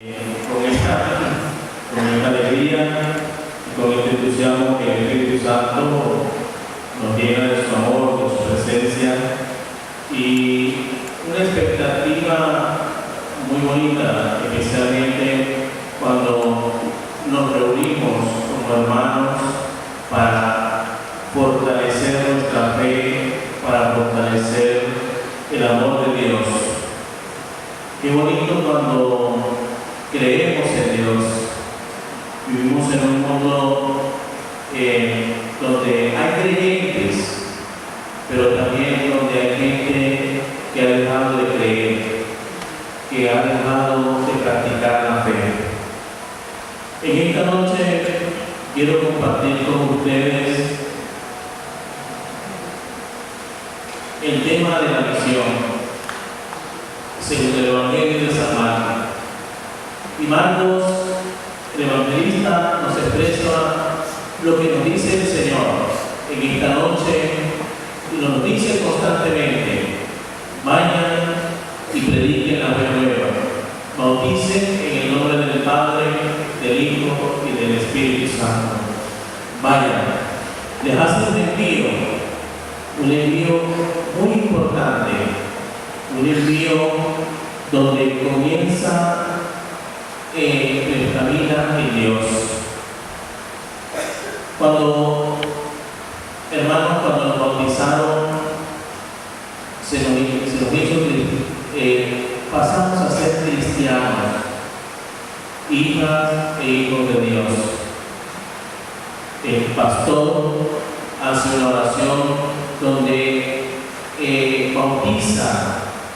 Con esta alegría y con este entusiasmo que el Espíritu Santo nos llena de su amor, de su presencia y una expectativa muy bonita, especialmente cuando nos reunimos como hermanos para fortalecer nuestra fe, para fortalecer el amor de Dios. Qué bonito cuando creemos en Dios. Vivimos en un mundo donde hay creyentes, pero también donde hay gente que ha dejado de creer, que ha dejado de practicar la fe. En esta noche quiero compartir con ustedes el tema de la misión, según el Evangelio de San Marcos. Y Marcos, el evangelista, nos expresa lo que nos dice el Señor en esta noche, y nos dice constantemente: vayan y prediquen la buena nueva, bauticen en el nombre del Padre, del Hijo y del Espíritu Santo. Vayan, les hace un envío muy importante, un envío donde comienza nuestra vida en Dios. Cuando nos bautizaron, se nos dijo que pasamos a ser cristianos, hijas e hijos de Dios. El pastor hace una oración donde bautiza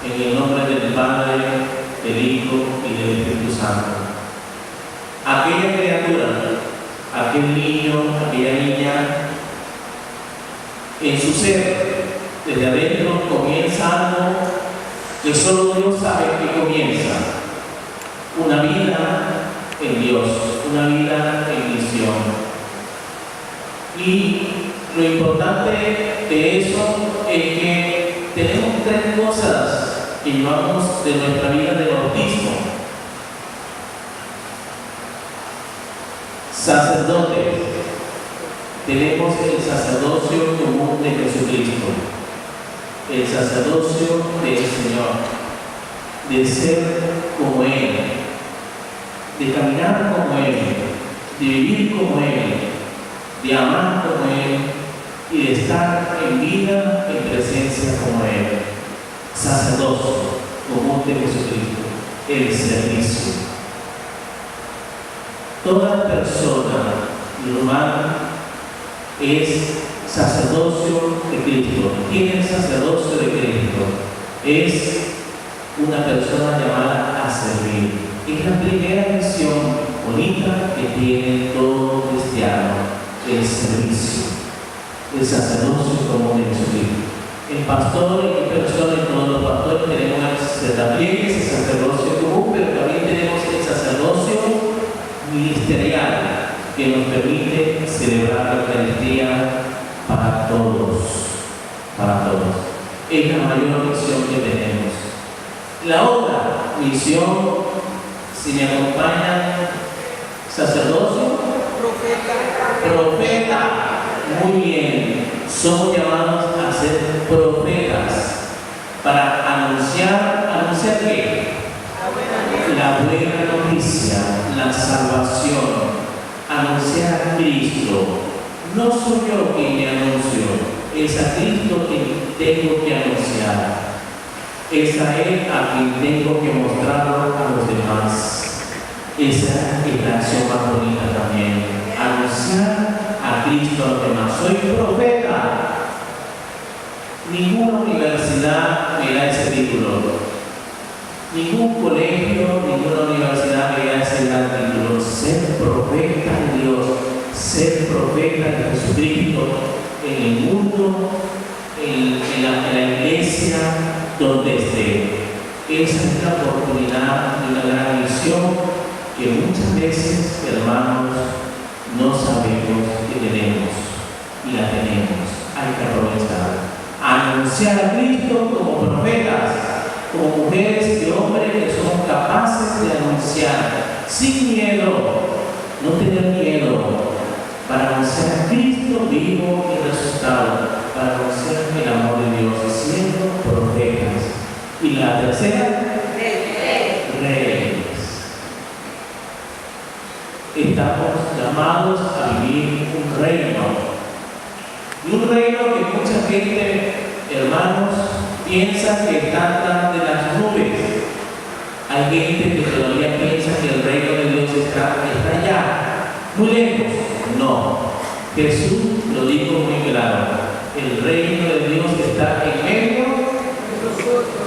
en el nombre del Padre, del Hijo y del Espíritu Santo. Aquella criatura, aquel niño, aquella niña, en su ser, desde adentro comienza algo que solo Dios sabe que comienza. Una vida en Dios, una vida en misión. Y lo importante de eso es que tenemos tres cosas que llevamos de nuestra vida de bautismo. Sacerdotes, tenemos el sacerdocio común de Jesucristo, el sacerdocio del Señor, de ser como Él, de caminar como Él, de vivir como Él, de amar como Él y de estar en vida, en presencia como Él. Sacerdocio común de Jesucristo, el servicio. Toda persona humana es sacerdocio de Cristo. ¿Quién es sacerdocio de Cristo? Es una persona llamada a servir. Es la primera misión bonita que tiene todo cristiano, el servicio, el sacerdocio común de Jesucristo. El pastor y persona y todos los pastores tenemos también ese sacerdocio común, pero también tenemos el sacerdocio ministerial que nos permite celebrar la Eucaristía para todos, para todos. Es la mayor misión que tenemos. La otra misión, si me acompañan, sacerdocio, profeta, muy bien, somos llamados a ser profetas para anunciar ¿qué? La buena noticia, la salvación, anunciar a Cristo. No soy yo quien me anuncio, es a Cristo quien tengo que anunciar. Es a Él a quien tengo que mostrarlo a los demás. Esa es la acción más bonita también, anunciar a Cristo a los demás. Soy profeta. Ninguna universidad me da ese título. Ningún colegio, ninguna universidad me da ese gran título. Ser profeta de Dios, ser profeta de Jesucristo en el mundo, en la iglesia, donde esté. Esa es la oportunidad de una gran misión que muchas veces, hermanos, no sabemos que tenemos y la tenemos. Hay que aprovechar. Anunciar a Cristo como profetas como mujeres y hombres que somos capaces de anunciar sin miedo, no tener miedo, para anunciar a Cristo vivo y resucitado, para anunciar el amor de Dios, siendo profetas. Y la tercera, reyes. Estamos llamados a vivir un reino. Y un reino que mucha gente, hermanos, piensa que está atrás de las nubes. Hay gente que todavía piensa que el reino de Dios está allá, muy lejos. No, Jesús lo dijo muy claro. El reino de Dios está en medio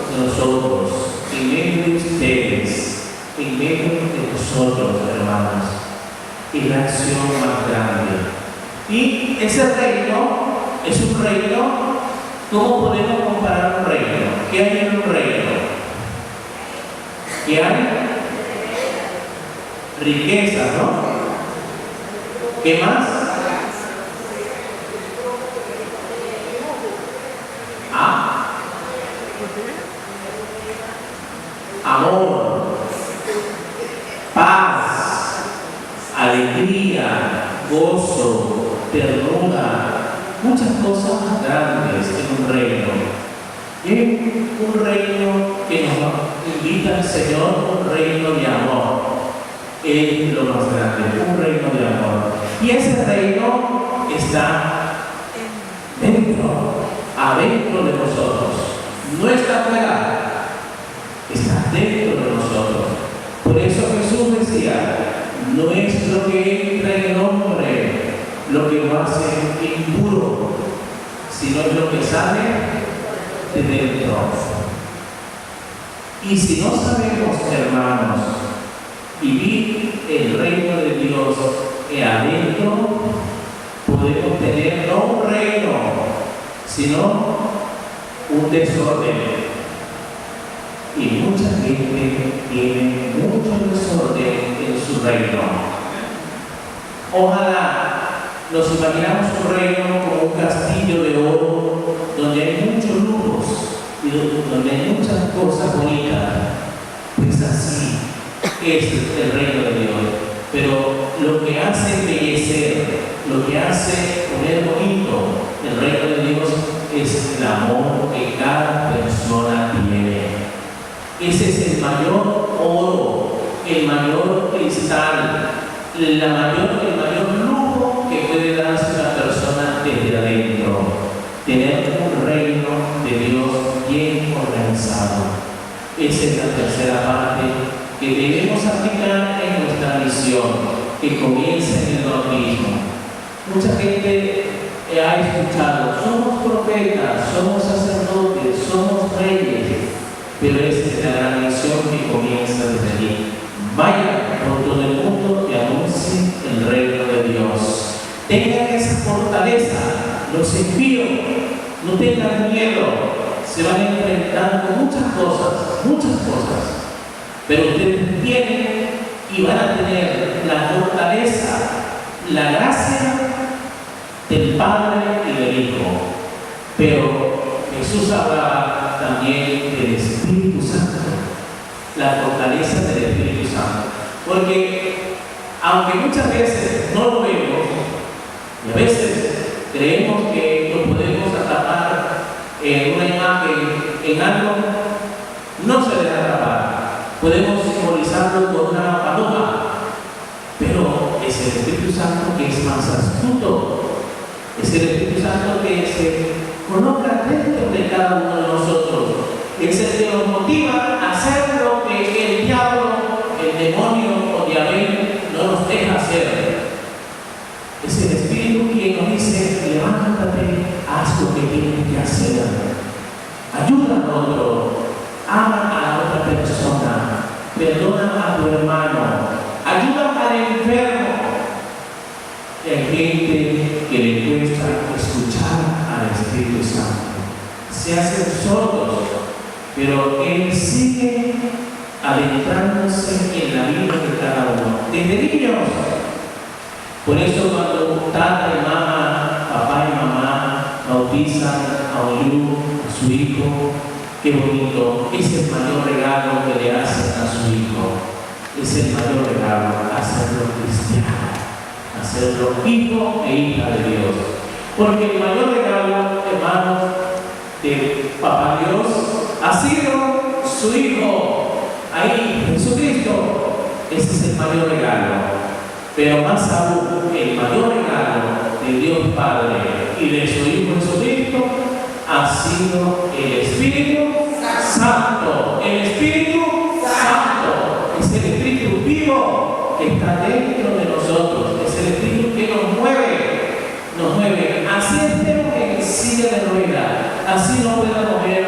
de nosotros, en medio de ustedes, en medio de nosotros, hermanos. Y la acción más grande. Y ese reino es un reino. ¿Cómo podemos comparar un reino? ¿Qué hay en un reino? ¿Qué hay? Riqueza, ¿no? ¿Qué más? Amor, paz, alegría, gozo, ternura, muchas cosas más grandes en un reino. Y un reino que nos invita al Señor, un reino de amor. Es lo más grande, un reino de amor. Y ese reino está adentro de nosotros. No está afuera, está dentro de nosotros. Por eso Jesús decía, no es lo que entra en el hombre lo que lo hace impuro, sino es lo que sale de dentro. Y si no sabemos, hermanos, vivir el reino de Dios adentro, podemos tener no un reino, sino un desorden. Y mucha gente tiene mucho desorden en su reino. Ojalá nos imaginamos un reino como un castillo de oro, donde hay muchos lujos y donde hay muchas cosas bonitas. Pues así es el reino de Dios. Pero lo que hace embellecer, lo que hace poner bonito el reino de Dios es el amor que cada persona tiene. Ese es el mayor oro, el mayor cristal, el mayor lujo que puede darse una persona desde adentro. Tener un reino de Dios bien organizado. Esa es la tercera parte que debemos aplicar en nuestra misión, que comienza en el bautismo. Mucha gente ha escuchado, somos profetas, somos sacerdotes, somos reyes, pero esa es la gran misión que comienza desde allí. Vayan por todo el mundo y anuncien el reino de Dios. Tengan esa fortaleza, los envío, no tengan miedo, se van a enfrentar con muchas cosas, pero ustedes tienen y van a tener la fortaleza, la gracia del Padre y del Hijo. Pero Jesús hablaba también del Espíritu Santo, la fortaleza del Espíritu Santo. Porque aunque muchas veces no lo vemos, y a veces creemos que lo podemos atrapar en una imagen, en algo, no se debe atrapar. Podemos simbolizarlo con una paloma, pero es el Espíritu Santo que es más astuto, es el Espíritu Santo que se coloca dentro de cada uno de nosotros, es el que nos motiva a hacer lo que el diablo, el demonio o Yahvé no nos deja hacer. Es el Espíritu quien nos dice, levántate, haz lo que tienes que hacer, ayuda al otro, ama a la otra persona, perdona a tu hermano, ayuda al enfermo. Hay gente que le cuesta escuchar al Espíritu Santo, se hacen sordos, pero Él sigue adentrándose en la vida de cada uno, desde niños. Por eso cuando tata y mamá, papá y mamá bautizan a Olú, a su hijo, Qué bonito, es el mayor regalo que le hacen a su hijo. Es el mayor regalo, hacerlo cristiano, hacerlo hijo e hija de Dios. Porque el mayor regalo, hermanos, de Papá Dios ha sido su Hijo, ahí, Jesucristo. Ese es el mayor regalo. Pero más aún, el mayor regalo de Dios Padre y de su Hijo Jesucristo ha sido el Espíritu Santo. El Espíritu Santo es el Espíritu vivo que está dentro de nosotros. Es el Espíritu que nos mueve. Nos mueve. Así estemos en silla de ruedas, así no pueda mover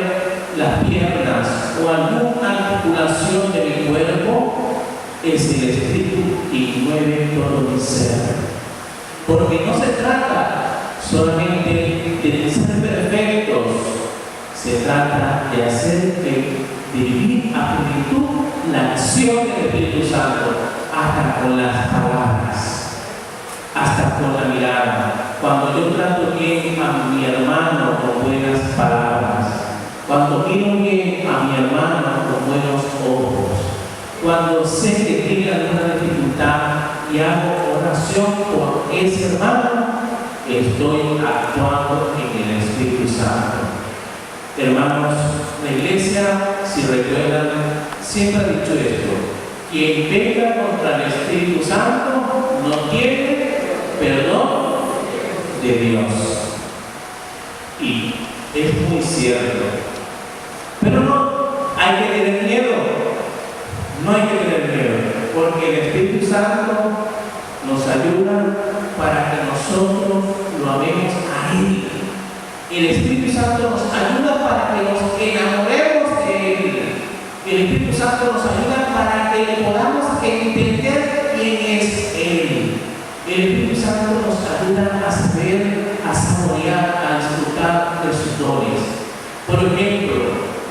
las piernas o alguna articulación de mi cuerpo, es el Espíritu que mueve todo mi ser. Porque no se trata solamente de ser perfectos, se trata de hacer de vivir a plenitud la acción del Espíritu Santo, hasta con las palabras, hasta con la mirada. Cuando yo trato bien a mi hermano con buenas palabras, cuando miro bien a mi hermano con buenos ojos, cuando sé que tiene alguna dificultad y hago oración por ese hermano, estoy actuando en el Espíritu Santo. Hermanos, la iglesia, si recuerdan, siempre ha dicho esto: quien peca contra el Espíritu Santo no tiene perdón de Dios. Y es muy cierto. Pero no hay que tener miedo. No hay que tener miedo, porque el Espíritu Santo nos ayuda para que nosotros lo amemos a Él. El Espíritu Santo nos ayuda para que nos enamoremos de Él. El Espíritu Santo nos ayuda para que podamos entender quién es Él. El Espíritu Santo nos ayuda a saber, a saborear, a disfrutar de sus dones. Por ejemplo,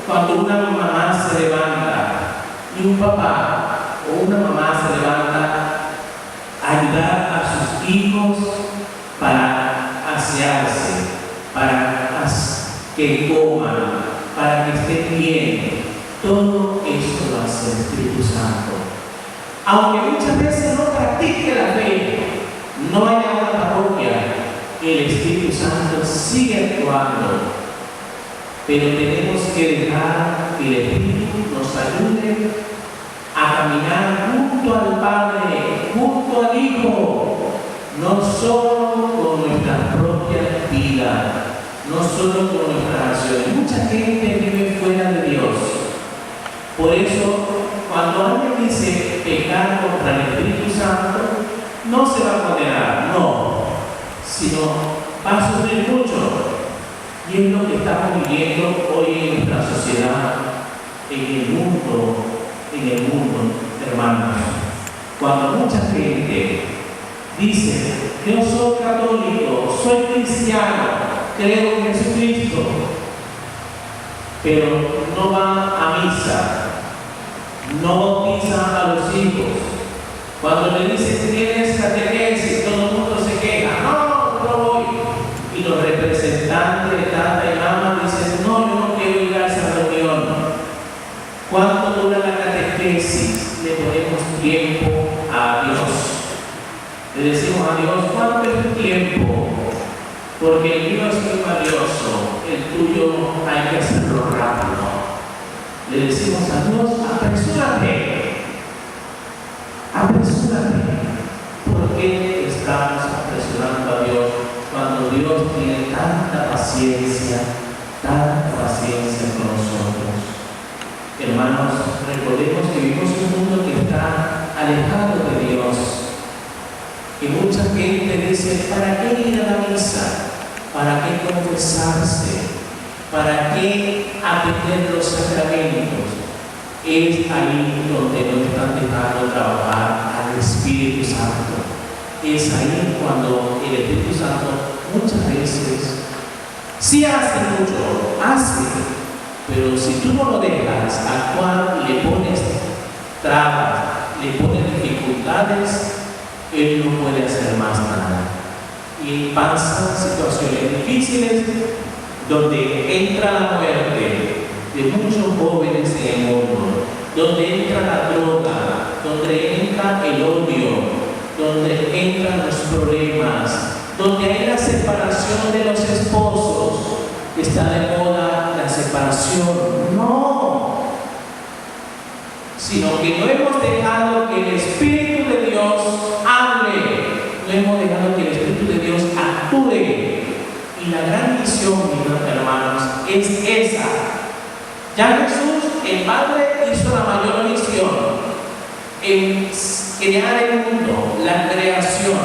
cuando una mamá se levanta y un papá o una mamá se levanta a ayudar a sus hijos para asearse, para que coman, para que estén bien, todo eso lo hace el Espíritu Santo. Aunque muchas veces no practique la fe, no haya una parroquia, el Espíritu Santo sigue actuando. Pero tenemos que dejar que el Espíritu nos ayude a caminar junto al Padre, junto al Hijo, no solo con nuestra propia vida, no solo con nuestras acciones. Mucha gente vive fuera de Dios. Por eso, cuando alguien dice pecar contra el Espíritu Santo, no se va a condenar, no, sino va a sufrir mucho. Y es lo que estamos viviendo hoy en nuestra sociedad, en el mundo, hermanos. Cuando mucha gente dice: yo soy católico, soy cristiano, creo en Jesucristo, pero no va a misa, no bautiza a los hijos. Cuando le dicen tienes catequesis, todo el mundo se queja: no voy. Y los representantes de tanta y mamá dicen: no, yo no quiero ir a esa reunión. ¿Cuánto dura la catequesis? Le ponemos tiempo a Dios. Le decimos a Dios: ¿cuánto es tu tiempo? Porque el mío es muy valioso, el tuyo hay que hacerlo rápido. Le decimos a Dios: apresúrate. ¿Por qué estamos apresurando a Dios cuando Dios tiene tanta paciencia con nosotros? Hermanos, recordemos que vivimos en un mundo que está alejado de Dios. Que mucha gente dice: ¿para qué ir a la misa? ¿Para qué confesarse? ¿Para qué atender los sacramentos? Es ahí donde no están dejando trabajar al Espíritu Santo. Es ahí cuando el Espíritu Santo muchas veces sí hace mucho, pero si tú no lo dejas actuar, le pones trabas, le pones dificultades, Él no puede hacer más nada. Y pasan situaciones difíciles donde entra la muerte, de muchos jóvenes en el mundo, donde entra la droga, donde entra el odio, donde entran los problemas, donde hay la separación de los esposos. Está de moda la separación. No, sino que no hemos dejado que el Espíritu de Dios hable, no hemos dejado que el Espíritu de Dios actúe. Y la gran misión, mis hermanos, es esa. Ya Jesús, el Padre, hizo la mayor misión en crear el mundo, la creación.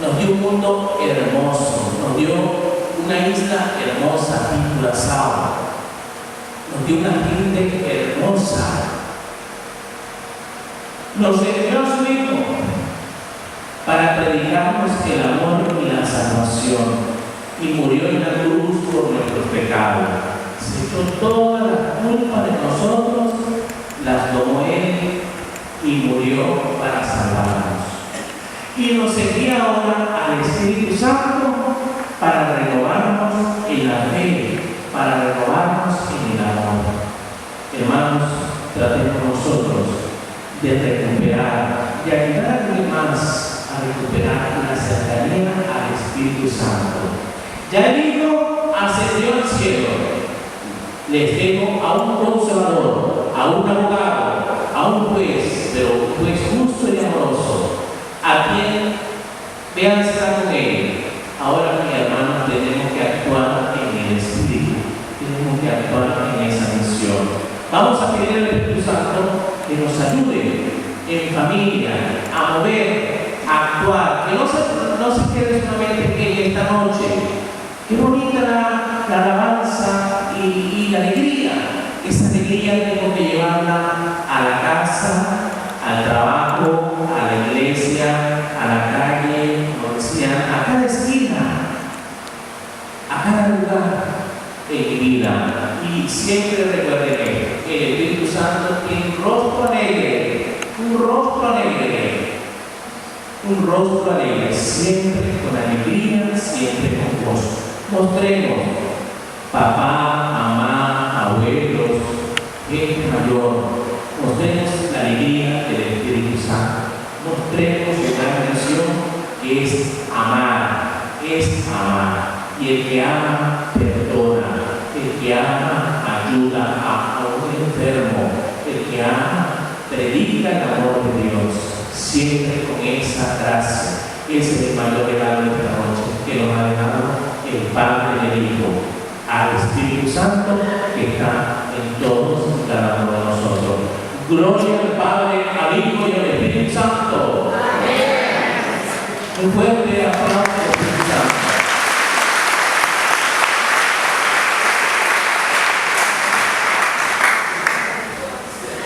Nos dio un mundo hermoso, nos dio una isla hermosa, Curazao, nos dio una gente hermosa. Nos envió a su Hijo para predicarnos el amor y la salvación, y murió en la cruz por nuestros pecados. Se echó toda la culpa de nosotros, las tomó Él y murió para salvarnos. Y nos envía ahora al Espíritu Santo para renovarnos en la fe, para renovarnos en el amor. Hermanos, tratemos nosotros de recuperar, de ayudar a los demás a recuperar la cercanía al Espíritu Santo. Ya el Hijo ascendió al cielo. Les dejo a un consolador, a un abogado, a un juez, pero un juez justo y amoroso, a quien vean estar con Él. Ahora, mis hermanos, tenemos que actuar en el Espíritu, tenemos que actuar en esa misión. Vamos a pedir al Espíritu Santo que nos ayude en familia a mover, a actuar, que no se quede solamente en esta noche. Qué bonita la alabanza y la alegría. Esa alegría tenemos que llevarla a la casa, al trabajo, a la iglesia, a la calle, como decían, a cada esquina, a cada lugar en mi vida. Y siempre recuerden que el Espíritu Santo tiene un rostro alegre, un rostro alegre, siempre con alegría, siempre con gozo. Mostremos, papá, mamá, abuelos, gente mayor, mostremos la alegría del Espíritu Santo. Mostremos una misión que es amar, y el que ama perdona, el que ama ayuda a un enfermo, el que ama predica el amor de Dios, siempre con esa gracia. Ese es el mayor regalo de esta noche que nos ha dejado el Padre y el Hijo, al Espíritu Santo que está en todos y cada uno de nosotros. Gloria al Padre, al Hijo y al Espíritu Santo. Amén. Un fuerte aplauso al Espíritu Santo.